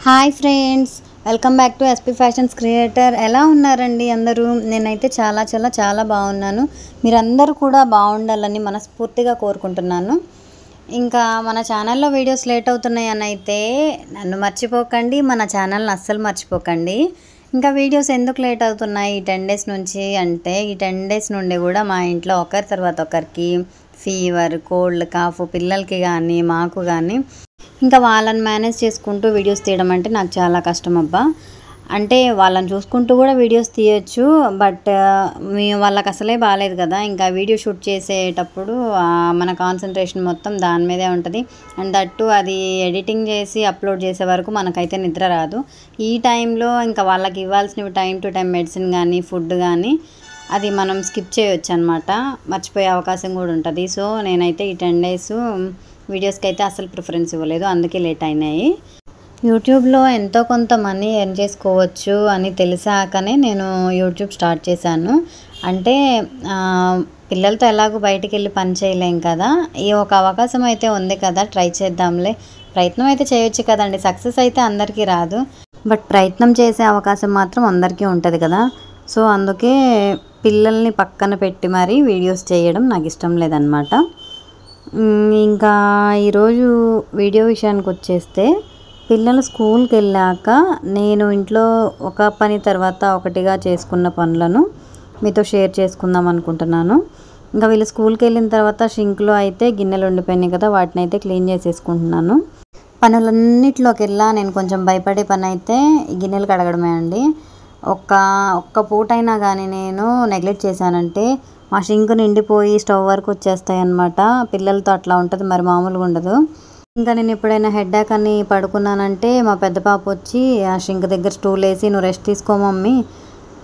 Hi friends, welcome back to SP fashions creator. ఎలా ఉన్నారండి అందరూ? నేనైతే చాలా బాగున్నాను. మీరందరూ కూడా బాగుండాలని మనస్ఫూర్తిగా కోరుకుంటున్నాను. ఇంకా మన ఛానల్లో వీడియోస్ లేట్ అవుతున్నాయి అని అయితే నన్ను మర్చిపోకండి, మన ఛానల్ని అస్సలు మర్చిపోకండి. ఇంకా వీడియోస్ ఎందుకు లేట్ అవుతున్నాయి ఈ 10 డేస్ నుంచి అంటే, ఈ 10 డేస్ నుండి కూడా మా ఇంట్లో ఒకరి తర్వాత ఒకరికి ఫీవర్, కోల్డ్, కాఫ్, పిల్లలకి కానీ మాకు కానీ ఇంకా వాళ్ళని మేనేజ్ చేసుకుంటూ వీడియోస్ తీయడం అంటే నాకు చాలా కష్టం అబ్బా. అంటే వాళ్ళని చూసుకుంటూ కూడా వీడియోస్ తీయచ్చు, బట్ వాళ్ళకి అసలే బాగాలేదు కదా. ఇంకా వీడియో షూట్ చేసేటప్పుడు మన కాన్సన్ట్రేషన్ మొత్తం దాని మీదే ఉంటుంది. అండ్ దట్టు అది ఎడిటింగ్ చేసి అప్లోడ్ చేసే వరకు మనకైతే నిద్ర రాదు. ఈ టైంలో ఇంకా వాళ్ళకి ఇవ్వాల్సినవి టైం టు టైం మెడిసిన్ కానీ ఫుడ్ కానీ అది మనం స్కిప్ చేయొచ్చు అనమాట. మర్చిపోయే అవకాశం కూడా ఉంటుంది. సో నేనైతే ఈ 10 డేస్ వీడియోస్కి అయితే అసలు ప్రిఫరెన్స్ ఇవ్వలేదు, అందుకే లేట్ అయినాయి. యూట్యూబ్లో ఎంతో కొంత మనీ ఎర్న్ చేసుకోవచ్చు అని తెలిసాకనే నేను యూట్యూబ్ స్టార్ట్ చేశాను. అంటే పిల్లలతో ఎలాగో బయటికి వెళ్ళి పని చేయలేం కదా, ఈ ఒక అవకాశం అయితే ఉంది కదా, ట్రై చేద్దాంలే. ప్రయత్నం అయితే చేయొచ్చు కదండి. సక్సెస్ అయితే అందరికీ రాదు, బట్ ప్రయత్నం చేసే అవకాశం మాత్రం అందరికీ ఉంటుంది కదా. సో అందుకే పిల్లల్ని పక్కన పెట్టి మరీ వీడియోస్ చేయడం నాకు ఇష్టం లేదనమాట. ఇంకా ఈరోజు వీడియో విషయానికి వచ్చేస్తే, పిల్లలు స్కూల్కి వెళ్ళాక నేను ఇంట్లో ఒక పని తర్వాత ఒకటిగా చేసుకున్న పనులను మీతో షేర్ చేసుకుందాం అనుకుంటున్నాను. ఇంకా వీళ్ళు స్కూల్కి వెళ్ళిన తర్వాత షింక్లో అయితే గిన్నెలు ఉండిపోయినాయి కదా, వాటిని అయితే క్లీన్ చేసేసుకుంటున్నాను. పనులన్నిటిలోకెల్లా నేను కొంచెం భయపడే పని అయితే ఈ గిన్నెలు కడగడమే అండి. ఒక్క పూటైనా కానీ నేను నెగ్లెక్ట్ చేశానంటే మా షింక్ నిండిపోయి స్టవ్ వరకు వచ్చేస్తాయి అన్నమాట. పిల్లలతో అట్లా ఉంటుంది, మరి మామూలుగా ఉండదు. ఇంకా నేను ఎప్పుడైనా హెడ్ఏక్ అని పడుకున్నానంటే మా పెద్ద పాప వచ్చి ఆ షింక్ దగ్గర స్టూల్ వేసి, నువ్వు రెస్ట్ తీసుకో మమ్మీ,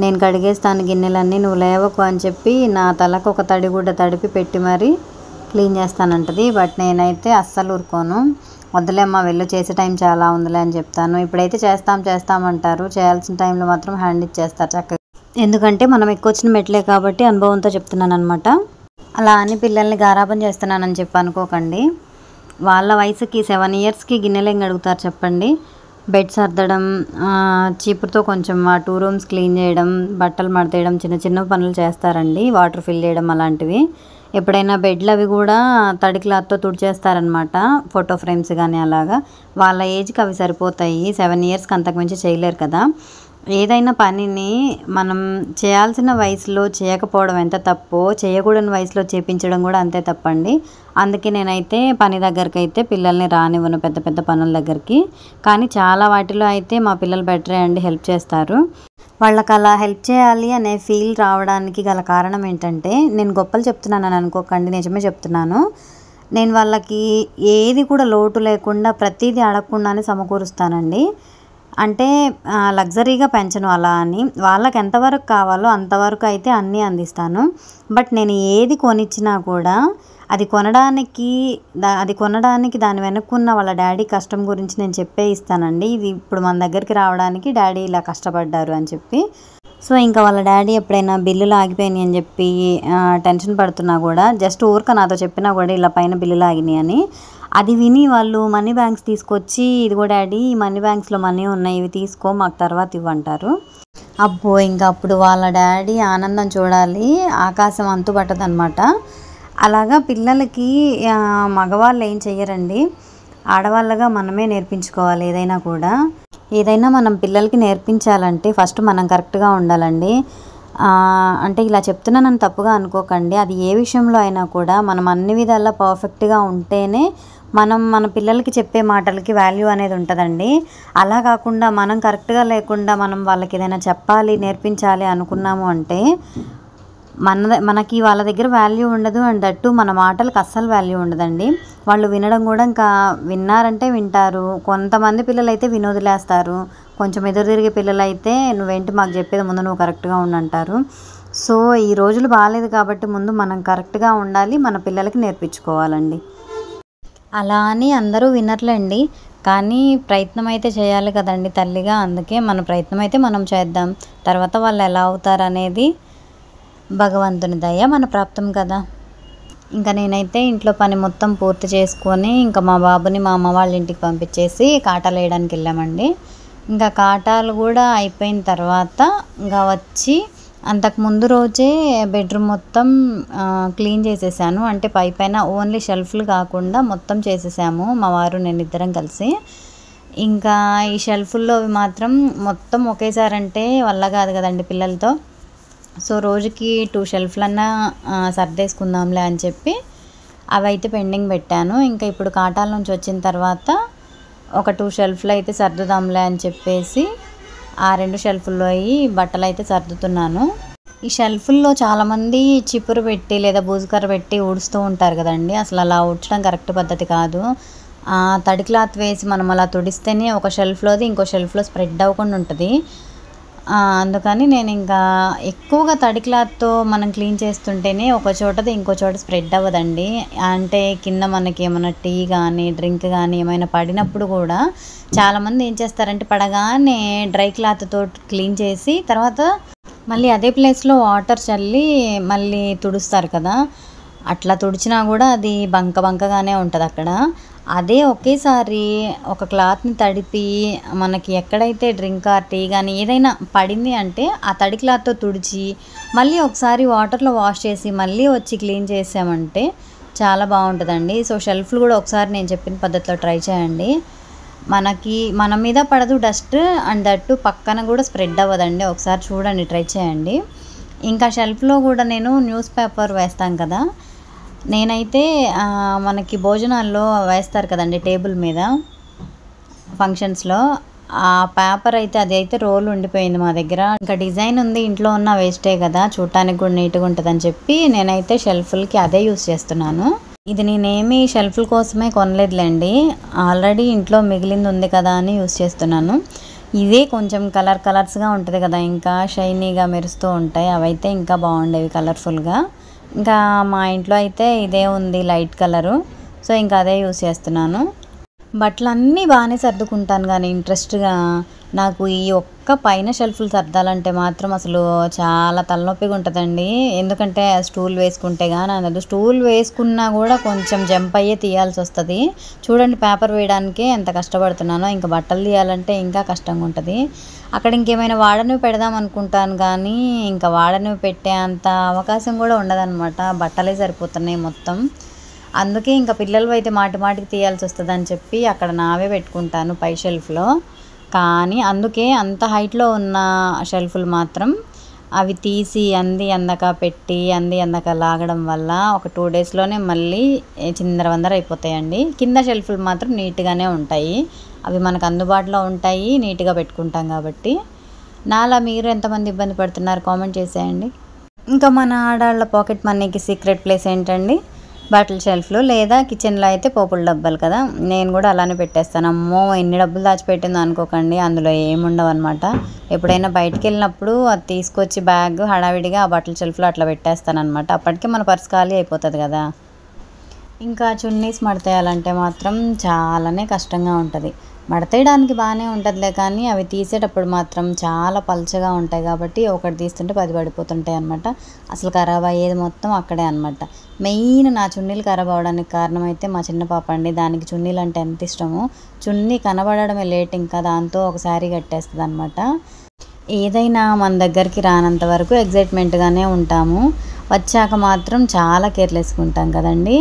నేను కడిగేస్తాను గిన్నెలన్నీ, నువ్వు లేవకు అని చెప్పి నా తలకు ఒక తడిగుడ్డ తడిపి పెట్టి మరీ క్లీన్ చేస్తానంటది. బట్ నేనైతే అస్సలు ఊరుకోను. వద్దులేమ్మా వెళ్ళు, చేసే టైం చాలా ఉందిలే అని చెప్తాను. ఇప్పుడైతే చేస్తామంటారు, చేయాల్సిన టైంలో మాత్రం హ్యాండ్ ఇచ్చేస్తారు చక్కగా. ఎందుకంటే మనం ఎక్కువ వచ్చిన మెట్లే కాబట్టి అనుభవంతో చెప్తున్నాను అనమాట. అలా అని పిల్లల్ని గారాబం చేస్తున్నానని చెప్పి అనుకోకండి. వాళ్ళ వయసుకి 7 ఇయర్స్కి గిన్నెలు ఏం అడుగుతారు చెప్పండి. బెడ్ సర్దడం, చీపురుతో కొంచెం ఆ 2 రూమ్స్ క్లీన్ చేయడం, బట్టలు మడతేయడం, చిన్న పనులు చేస్తారండి. వాటర్ ఫిల్ చేయడం అలాంటివి. ఎప్పుడైనా బెడ్లు అవి కూడా తడి క్లాత్తో తుడిచేస్తారనమాట, ఫోటో ఫ్రేమ్స్ కానీ అలాగా. వాళ్ళ ఏజ్కి అవి సరిపోతాయి, 7 ఇయర్స్కి అంతకుమించి చేయలేరు కదా. ఏదైనా పనిని మనం చేయాల్సిన వయసులో చేయకపోవడం ఎంత తప్పో, చేయకూడని వయసులో చేపించడం కూడా అంతే తప్పండి. అందుకే నేనైతే పని దగ్గరికి అయితే పిల్లల్ని రానివ్వను, పెద్ద పనుల దగ్గరికి. కానీ చాలా వాటిలో అయితే మా పిల్లలు బెటరే అండి, హెల్ప్ చేస్తారు. వాళ్ళకి అలా హెల్ప్ చేయాలి అనే ఫీల్ రావడానికి గల కారణం ఏంటంటే, నేను గొప్పలు చెప్తున్నానని అనుకోకండి, నిజమే చెప్తున్నాను. నేను వాళ్ళకి ఏది కూడా లోటు లేకుండా ప్రతిదీ అడగకుండానే సమకూరుస్తానండి. అంటే లగ్జరీగా పెంచను అలా అని, వాళ్ళకి ఎంతవరకు కావాలో అంతవరకు అయితే అన్నీ అందిస్తాను. బట్ నేను ఏది కొనిచ్చినా కూడా అది కొనడానికి దాని వెనుక్కున్న వాళ్ళ డాడీ కష్టం గురించి నేను చెప్పే ఇస్తానండి. ఇది ఇప్పుడు మన దగ్గరికి రావడానికి డాడీ ఇలా కష్టపడ్డారు అని చెప్పి. సో ఇంకా వాళ్ళ డాడీ ఎప్పుడైనా బిల్లులు ఆగిపోయినాయి అని చెప్పి టెన్షన్ పడుతున్నా కూడా, జస్ట్ ఊరిక నాతో చెప్పినా కూడా ఇలా పైన బిల్లులు ఆగినాయి అని, అది విని వాళ్ళు మనీ బ్యాంక్స్ తీసుకొచ్చి, ఇదిగో డాడీ ఈ మనీ బ్యాంక్స్లో మనీ ఉన్నాయి, ఇవి తీసుకో, మాకు తర్వాత ఇవ్వంటారు. అబ్బో ఇంకా అప్పుడు వాళ్ళ డాడీ ఆనందం చూడాలి, ఆకాశం అంతు పట్టదనమాట. అలాగా పిల్లలకి మగవాళ్ళు ఏం చెయ్యరండి, ఆడవాళ్ళగా మనమే నేర్పించుకోవాలి ఏదైనా కూడా. ఏదైనా మనం పిల్లలకి నేర్పించాలంటే ఫస్ట్ మనం కరెక్ట్గా ఉండాలండి. అంటే ఇలా చెప్తున్నానని తప్పుగా అనుకోకండి, అది ఏ విషయంలో అయినా కూడా మనం అన్ని విధాలా పర్ఫెక్ట్గా ఉంటేనే మనం మన పిల్లలకి చెప్పే మాటలకి వాల్యూ అనేది ఉంటుందండి. అలా కాకుండా మనం కరెక్ట్గా లేకుండా మనం వాళ్ళకి ఏదైనా చెప్పాలి, నేర్పించాలి అనుకున్నాము అంటే మనకి వాళ్ళ దగ్గర వాల్యూ ఉండదు. అండ్ దట్టు మన మాటలకు అస్సలు వాల్యూ ఉండదండి. వాళ్ళు వినడం కూడా ఇంకా విన్నారంటే వింటారు. కొంతమంది పిల్లలు అయితే వినొదిలేస్తారు, కొంచెం ఎదురు తిరిగే పిల్లలు అయితే నువ్వేంటి మాకు చెప్పేది, ముందు నువ్వు కరెక్ట్గా ఉండంటారు. సో ఈ రోజులు బాగాలేదు కాబట్టి ముందు మనం కరెక్ట్గా ఉండాలి, మన పిల్లలకి నేర్పించుకోవాలండి. అలా అని అందరూ వినర్లేండి, కానీ ప్రయత్నం అయితే చేయాలి కదండి తల్లిగా. అందుకే మన ప్రయత్నం అయితే మనం చేద్దాం, తర్వాత వాళ్ళు ఎలా అవుతారనేది భగవంతుని దయ మన ప్రాప్తం కదా. ఇంకా నేనైతే ఇంట్లో పని మొత్తం పూర్తి చేసుకొని ఇంకా మా బాబుని మా అమ్మ వాళ్ళ ఇంటికి పంపించేసి కాటాలు వేయడానికి వెళ్ళామండి. ఇంకా కాటాలు కూడా అయిపోయిన తర్వాత ఇంకా వచ్చి అంతకుముందు రోజే బెడ్రూమ్ మొత్తం క్లీన్ చేసేసాను. అంటే పైన ఓన్లీ షెల్ఫ్లు కాకుండా మొత్తం చేసేసాము మా వారు నేను ఇద్దరం కలిసి. ఇంకా ఈ షెల్ఫుల్లో మాత్రం మొత్తం ఒకేసారి అంటే వల్ల కాదు కదండి పిల్లలతో. సో రోజుకి 2 షెల్ఫ్లన్నా సర్దేసుకుందాంలే అని చెప్పి అవి అయితే పెండింగ్ పెట్టాను. ఇంకా ఇప్పుడు కాటాల నుంచి వచ్చిన తర్వాత ఒక 2 షెల్ఫ్లు అయితే సర్దుదాంలే అని చెప్పేసి ఆ 2 షెల్ఫ్ల్లో బట్టలు అయితే సర్దుతున్నాను. ఈ షెల్ఫుల్లో చాలామంది చిపురు పెట్టి లేదా బూజుకర్ర పెట్టి ఊడుస్తూ ఉంటారు కదండి. అసలు అలా ఊడ్చడం కరెక్ట్ పద్ధతి కాదు. తడి క్లాత్ వేసి మనం అలా తుడిస్తేనే ఒక షెల్ఫ్లోది ఇంకో షెల్ఫ్లో స్ప్రెడ్ అవ్వకుండా ఉంటుంది. అందుకని నేను ఇంకా ఎక్కువగా తడి క్లాత్తో మనం క్లీన్ చేస్తుంటేనే ఒక చోటది ఇంకో చోట స్ప్రెడ్ అవ్వదండి. అంటే కింద మనకి ఏమైనా టీ కానీ డ్రింక్ కానీ ఏమైనా పడినప్పుడు కూడా చాలామంది ఏం చేస్తారంటే పడగానే డ్రై క్లాత్తో క్లీన్ చేసి తర్వాత మళ్ళీ అదే ప్లేస్లో వాటర్ చల్లి మళ్ళీ తుడుస్తారు కదా. అట్లా తుడిచినా కూడా అది బంకగానే ఉంటుంది అక్కడ. అదే ఒకేసారి ఒక క్లాత్ని తడిపి మనకి ఎక్కడైతే డ్రింక్ ఆర్ టీ కానీ ఏదైనా పడింది అంటే ఆ తడి క్లాత్తో తుడిచి మళ్ళీ ఒకసారి వాటర్లో వాష్ చేసి మళ్ళీ వచ్చి క్లీన్ చేసామంటే చాలా బాగుంటుందండి. సో షెల్ఫ్లు కూడా ఒకసారి నేను చెప్పిన పద్ధతిలో ట్రై చేయండి. మన మీద పడదు డస్ట్, అండ్ దట్టు పక్కన కూడా స్ప్రెడ్ అవ్వదండి. ఒకసారి చూడండి, ట్రై చేయండి. ఇంకా షెల్ఫ్లో కూడా నేను న్యూస్ పేపర్ వేస్తాను కదా. నేనైతే మనకి భోజనాల్లో వేస్తారు కదండి టేబుల్ మీద ఫంక్షన్స్లో, ఆ పేపర్ అయితే అది అయితే రోల్ ఉండిపోయింది మా దగ్గర. ఇంకా డిజైన్ ఉంది, ఇంట్లో ఉన్న వేస్టే కదా, చూడటానికి కూడా నీట్గా ఉంటుందని చెప్పి నేనైతే షెల్ఫ్లకి అదే యూస్ చేస్తున్నాను. ఇది నేనేమి షెల్ఫ్ల కోసమే కొనలేదులేండి, ఆల్రెడీ ఇంట్లో మిగిలింది ఉంది కదా అని యూస్ చేస్తున్నాను. ఇదే కొంచెం కలర్స్గా ఉంటుంది కదా, ఇంకా షైనీగా మెరుస్తూ ఉంటాయి. అవైతే ఇంకా బాగుండేవి కలర్ఫుల్గా. ఇంకా మా ఇంట్లో అయితే ఇదే ఉంది లైట్ కలరు. సో ఇంకా అదే యూస్ చేస్తున్నాను. బట్టలు అన్నీ బాగానే సర్దుకుంటాను కానీ ఇంట్రెస్ట్గా నాకు ఈ ఒక్క పైన షెల్ఫ్లు సర్దాలంటే మాత్రం అసలు చాలా తలనొప్పిగా ఉంటుందండి. ఎందుకంటే స్టూల్ వేసుకుంటే కానీ అనదు, స్టూల్ వేసుకున్నా కూడా కొంచెం జంప్ అయ్యే తీయాల్సి వస్తుంది. చూడండి పేపర్ వేయడానికే ఎంత కష్టపడుతున్నానో, ఇంకా బట్టలు తీయాలంటే ఇంకా కష్టంగా ఉంటుంది. అక్కడ ఇంకేమైనా వాడనివి పెడదాం అనుకుంటాను కానీ ఇంకా వాడనివి పెట్టే అంత అవకాశం కూడా ఉండదన్నమాట. బట్టలే సరిపోతున్నాయి మొత్తం. అందుకే ఇంకా పిల్లలు అయితే మాటికి తీయాల్సి వస్తుంది అని చెప్పి అక్కడ నావే పెట్టుకుంటాను పై షెల్ఫ్లో. కానీ అందుకే అంత హైట్లో ఉన్న షెల్ఫ్లు మాత్రం అవి తీసి అందక పెట్టి అందక లాగడం వల్ల ఒక 2 డేస్లోనే మళ్ళీ చిందరవందర అయిపోతాయండి. కింద షెల్ఫ్లు మాత్రం నీట్గానే ఉంటాయి, అవి మనకు అందుబాటులో ఉంటాయి, నీట్గా పెట్టుకుంటాం కాబట్టి. నాలా మీరు ఎంతమంది ఇబ్బంది పడుతున్నారు కామెంట్ చేసేయండి. ఇంకా మన ఆడవాళ్ళ పాకెట్ మనీకి సీక్రెట్ ప్లేస్ ఏంటండి? బట్టల షెల్ఫ్లు లేదా కిచెన్లో అయితే పోపుల డబ్బాలు కదా. నేను కూడా అలానే పెట్టేస్తాను. అమ్మో ఎన్ని డబ్బులు దాచిపెట్టిందో అనుకోకండి, అందులో ఏముండవు అనమాట. ఎప్పుడైనా బయటికి వెళ్ళినప్పుడు అది తీసుకొచ్చి బ్యాగ్ హడావిడిగా ఆ బట్టల షెల్ఫ్లో అట్లా పెట్టేస్తాను అనమాట. అప్పటికే మన పర్స్ ఖాళీ అయిపోతుంది కదా. ఇంకా చున్నీస్ మడతేయాలంటే మాత్రం చాలానే కష్టంగా ఉంటుంది. మడతేయడానికి బాగానే ఉంటుందిలే కానీ అవి తీసేటప్పుడు మాత్రం చాలా పల్చగా ఉంటాయి కాబట్టి ఒకటి తీస్తుంటే 10 పడిపోతుంటాయి అనమాట. అసలు ఖరాబ్ అయ్యేది మొత్తం అక్కడే అనమాట. మెయిన్ నా చున్నీలు ఖరాబ్ అవ్వడానికి కారణం అయితే మా చిన్న పాప అండి. దానికి చున్నీలు అంటే ఎంత ఇష్టమో, చున్నీ కనబడడమే లేట్, ఇంకా దాంతో ఒక శారీ కట్టేస్తుంది అనమాట. ఏదైనా మన దగ్గరికి రానంత వరకు ఎగ్జైట్మెంట్గానే ఉంటాము, వచ్చాక మాత్రం చాలా కేర్లెస్గా ఉంటాం కదండి.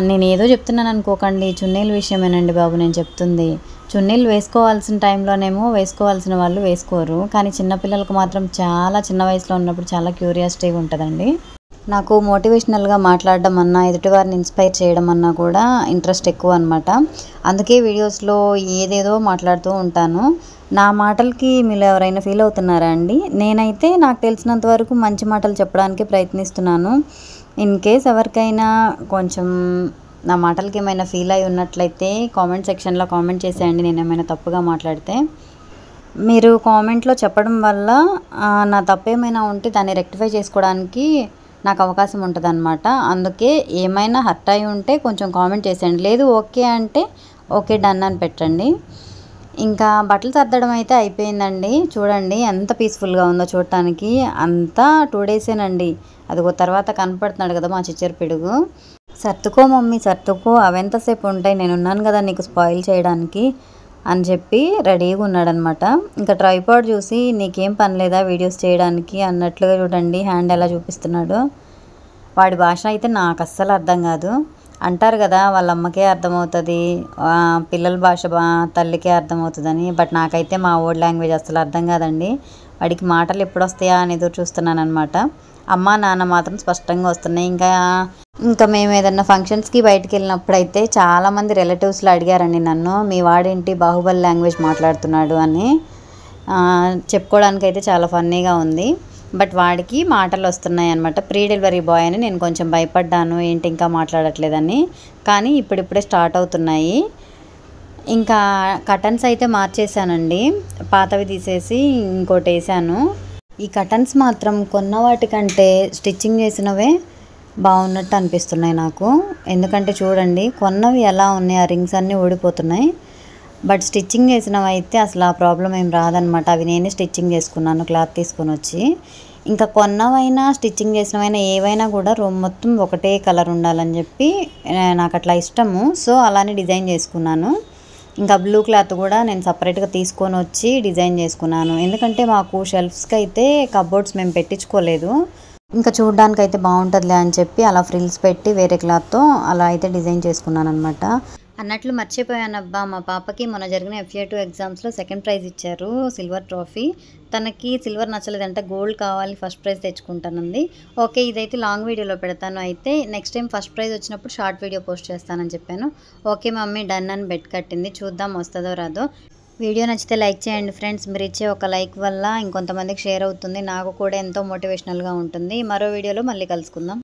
నేను ఏదో చెప్తున్నాను అనుకోకండి, చున్నీల విషయమేనండి బాబు నేను చెప్తుంది. చున్నీలు వేసుకోవాల్సిన టైంలోనేమో వేసుకోవాల్సిన వాళ్ళు వేసుకోరు, కానీ చిన్నపిల్లలకు మాత్రం చాలా చిన్న వయసులో ఉన్నప్పుడు చాలా క్యూరియాసిటీగా ఉంటుందండి. నాకు మోటివేషనల్గా మాట్లాడడం అన్నా, ఎదుటివారిని ఇన్స్పైర్ చేయడం అన్నా కూడా ఇంట్రెస్ట్ ఎక్కువ అనమాట. అందుకే వీడియోస్లో ఏదేదో మాట్లాడుతూ ఉంటాను. నా మాటలకి మీరు ఎవరైనా ఫీల్ అవుతున్నారా అండి? నేనైతే నాకు తెలిసినంత వరకు మంచి మాటలు చెప్పడానికి ప్రయత్నిస్తున్నాను. ఇన్ కేస్ ఎవరికైనా కొంచెం నా మాటలకి ఏమైనా ఫీల్ అయి ఉన్నట్లయితే కామెంట్ సెక్షన్లో కామెంట్ చేసేయండి. నేను ఏమైనా తప్పుగా మాట్లాడితే మీరు కామెంట్లో చెప్పడం వల్ల నా తప్పు ఏమైనా ఉంటే దాన్ని రెక్టిఫై చేసుకోవడానికి నాకు అవకాశం ఉంటుంది అనమాట. అందుకే ఏమైనా హర్ట్ అయి ఉంటే కొంచెం కామెంట్ చేసేయండి, లేదు ఓకే అంటే ఓకే డన్ అని పెట్టండి. ఇంకా బట్టలు సర్దడం అయితే అయిపోయిందండి. చూడండి ఎంత పీస్ఫుల్గా ఉందో చూడటానికి. అంతా 2 డేసేనండి. అదిగో తర్వాత కనపడుతున్నాడు కదా మా చిచ్చర పిడుగు. సర్దుకో మమ్మీ సర్దుకో, అవెంతసేపు ఉంటాయి, నేనున్నాను కదా నీకు స్పాయిల్ చేయడానికి అని చెప్పి రెడీగా ఉన్నాడనమాట. ఇంకా ట్రైపాడ్ చూసి నీకేం పని లేదా వీడియోస్ చేయడానికి అన్నట్లుగా చూడండి హ్యాండ్ ఎలా చూపిస్తున్నాడు. వాడి భాష అయితే నాకు అస్సలు అర్థం కాదు. అంటారు కదా వాళ్ళ అమ్మకే అర్థమవుతుంది, పిల్లల భాష తల్లికే అర్థమవుతుందని. బట్ నాకైతే మా ఓల్డ్ లాంగ్వేజ్ అస్సలు అర్థం కాదండి. వాడికి మాటలు ఎప్పుడు వస్తాయా అని ఎదురు చూస్తున్నాను అనమాట. అమ్మ నాన్న మాత్రం స్పష్టంగా వస్తున్నాయి. ఇంకా మేము ఏదన్నా ఫంక్షన్స్కి బయటికి వెళ్ళినప్పుడు అయితే చాలామంది రిలేటివ్స్లో అడిగారండి నన్ను, మీ వాడేంటి బాహుబలి లాంగ్వేజ్ మాట్లాడుతున్నాడు అని. చెప్పుకోవడానికి అయితే చాలా ఫన్నీగా ఉంది. బట్ వాడికి మాటలు వస్తున్నాయి అనమాట. ప్రీ డెలివరీ బాయ్ అని నేను కొంచెం భయపడ్డాను, ఏంటి ఇంకా మాట్లాడట్లేదని. కానీ ఇప్పుడిప్పుడే స్టార్ట్ అవుతున్నాయి. ఇంకా కటన్స్ అయితే మార్చేసానండి, పాతవి తీసేసి ఇంకోటి వేసాను. ఈ కటన్స్ మాత్రం కొన్న వాటికంటే స్టిచ్చింగ్ చేసినవే బాగున్నట్టు అనిపిస్తున్నాయి నాకు. ఎందుకంటే చూడండి కొన్నవి ఎలా ఉన్నాయి, ఆ రింగ్స్ అన్నీ ఊడిపోతున్నాయి. బట్ స్టిచ్చింగ్ చేసినవి అయితే అసలు ఆ ప్రాబ్లం ఏం రాదనమాట. అవి నేనే స్టిచ్చింగ్ చేసుకున్నాను క్లాత్ తీసుకొని వచ్చి. ఇంకా కొన్నవైనా స్టిచ్చింగ్ చేసినవైనా ఏవైనా కూడా రూమ్ మొత్తం ఒకటే కలర్ ఉండాలని చెప్పి నాకు అట్లా ఇష్టము. సో అలానే డిజైన్ చేసుకున్నాను. ఇంకా బ్లూ క్లాత్ కూడా నేను సపరేట్గా తీసుకొని వచ్చి డిజైన్ చేసుకున్నాను. ఎందుకంటే మాకు షెల్ఫ్స్కి అయితే కబోర్డ్స్ మేము పెట్టించుకోలేదు. ఇంకా చూడడానికి అయితే బాగుంటుందిలే అని చెప్పి అలా ఫ్రిల్స్ పెట్టి వేరే క్లాత్తో అలా అయితే డిజైన్ చేసుకున్నాను అనమాట. అన్నట్లు మర్చిపోయానబ్బా, మా పాపకి మొన్న జరిగిన FA2 ఎగ్జామ్స్లో సెకండ్ ప్రైజ్ ఇచ్చారు, సిల్వర్ ట్రోఫీ. తనకి సిల్వర్ నచ్చలేదంటే గోల్డ్ కావాలి, ఫస్ట్ ప్రైజ్ తెచ్చుకుంటానంది. ఓకే ఇదైతే లాంగ్ వీడియోలో పెడతాను, అయితే నెక్స్ట్ టైం ఫస్ట్ ప్రైజ్ వచ్చినప్పుడు షార్ట్ వీడియో పోస్ట్ చేస్తానని చెప్పాను. ఓకే మమ్మీ డన్ అని బెట్ కట్టింది. చూద్దాం వస్తుందో రాదో. వీడియో నచ్చితే లైక్ చేయండి ఫ్రెండ్స్. మీరు ఇచ్చే ఒక లైక్ వల్ల ఇంకొంతమందికి షేర్ అవుతుంది, నాకు కూడా ఎంతో మోటివేషనల్గా ఉంటుంది. మరో వీడియోలో మళ్ళీ కలుసుకుందాం.